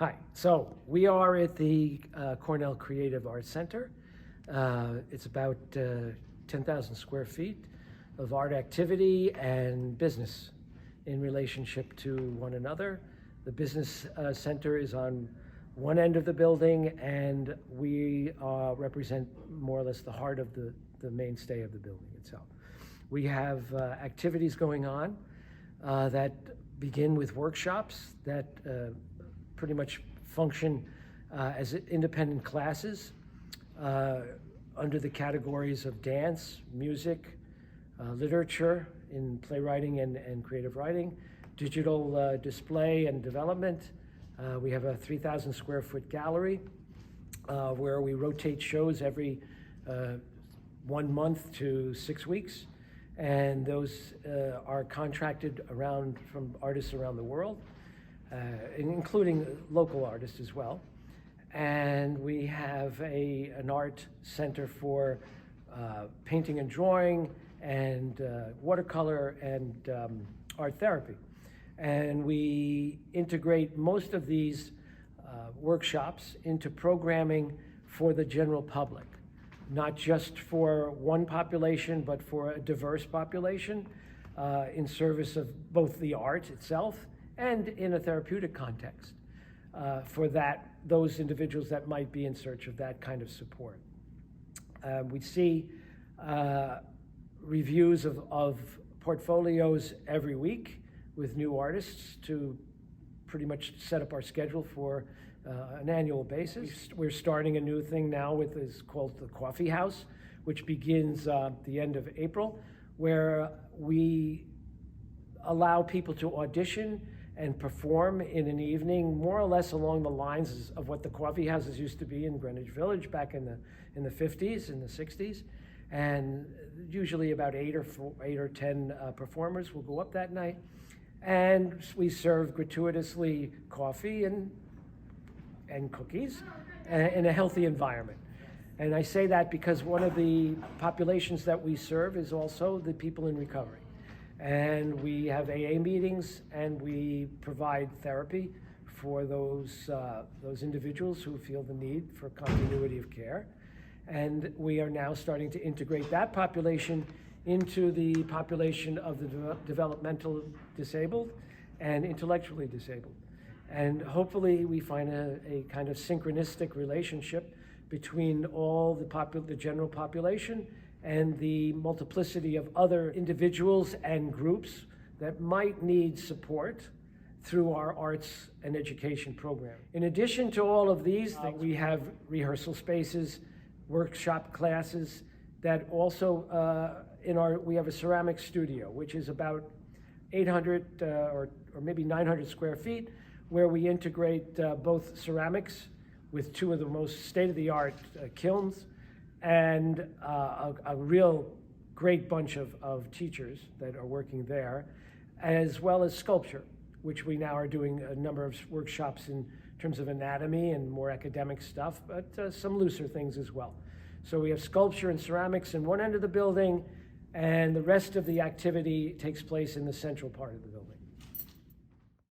Hi, so we are at the Cornell Creative Arts Center. It's about 10,000 square feet of art activity and business in relationship to one another. The business center is on one end of the building, and we represent more or less the heart of the mainstay of the building itself. We have activities going on that begin with workshops that pretty much function as independent classes under the categories of dance, music, literature in playwriting and creative writing, digital display and development. We have a 3,000 square foot gallery where we rotate shows every 1 month to 6 weeks. And those are contracted from artists around the world, including local artists as well. And we have an art center for painting and drawing and watercolor and art therapy. And we integrate most of these workshops into programming for the general public, not just for one population, but for a diverse population in service of both the art itself and in a therapeutic context for those individuals that might be in search of that kind of support. We see reviews of portfolios every week with new artists to pretty much set up our schedule for an annual basis. We're starting a new thing now is called the Coffee House, which begins the end of April, where we allow people to audition and perform in an evening, more or less along the lines of what the coffee houses used to be in Greenwich Village back in the 50s and the 60s. And usually about 8 or 10 performers will go up that night. And we serve gratuitously coffee and cookies in a healthy environment. And I say that because one of the populations that we serve is also the people in recovery. And we have AA meetings, and we provide therapy for those individuals who feel the need for continuity of care. And we are now starting to integrate that population into the population of the developmental disabled and intellectually disabled. And hopefully we find a kind of synchronistic relationship between all the general population and the multiplicity of other individuals and groups that might need support through our arts and education program. In addition to all of these things, we have rehearsal spaces, workshop classes that also we have a ceramic studio, which is about 800 or maybe 900 square feet, where we integrate both ceramics with 2 of the most state-of-the-art kilns and a real great bunch of teachers that are working there, as well as sculpture, which we now are doing a number of workshops in terms of anatomy and more academic stuff, but some looser things as well. So we have sculpture and ceramics in one end of the building, and the rest of the activity takes place in the central part of the building.